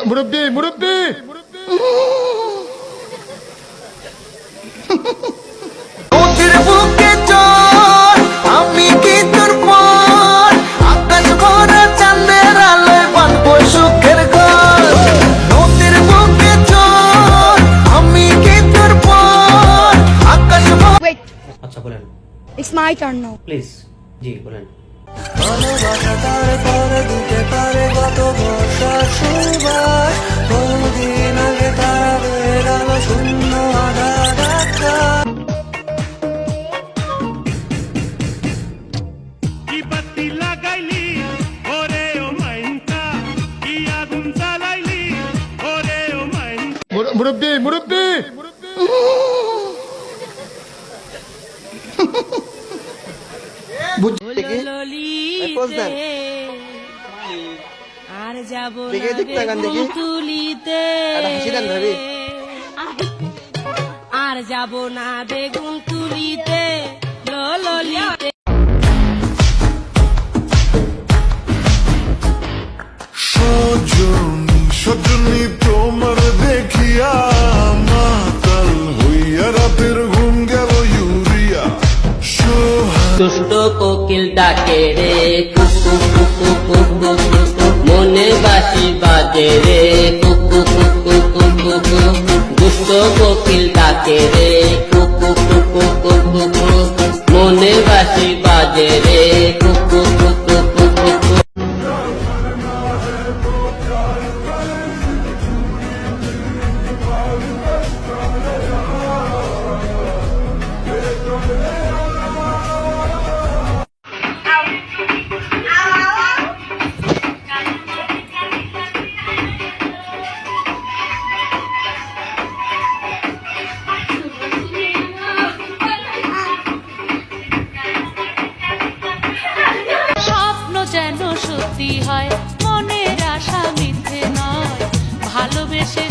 মুরব্বি মুরব্বি নদীর বুকে চল আমি কি তোর পর আকাশ ভরা চাঁদের আলোয় বাঁধবো সুখের ঘর নদীর বুকে চল আমি কি তোর পর আকাশ Wait, আচ্ছা বলেন it's my turn now. Please জি বলেন ভালোবাসা তারপরে দিতে পারে গত বর্ষার সুবাস বহুদিন আগে তারা রয়ে গেল শূন্য আধার আকাশ কি বাতি লাগাইলি ওরে ও মাইনকা কি আগুন জ্বালাইলি ওরে ও মাইনকা মুরব্বি মুরব্বি আর যাব তুলিতে আর যাব না বেগুন তুলিতে ললিতে সজনী সজনী তোমার দেখিয়া মাতাল হইয়া রাতের ঘুম গেল ইউরিয়া দুষ্ট কোকিল ডাকে রে কুকু কুকু কুকু কুকু মনে বাঁশি বাজে রে কুকু কুকু কুকু কুকু দুষ্ট কোকিল ডাকে রে কুকু কুকু কুকু কুকু মনে বাঁশি বাজে রে কুকু কুকু কুকু কুকু স্বপ্ন যেন সত্যি হয় মনের আশা মিথ্যে নয় ভালোবেসে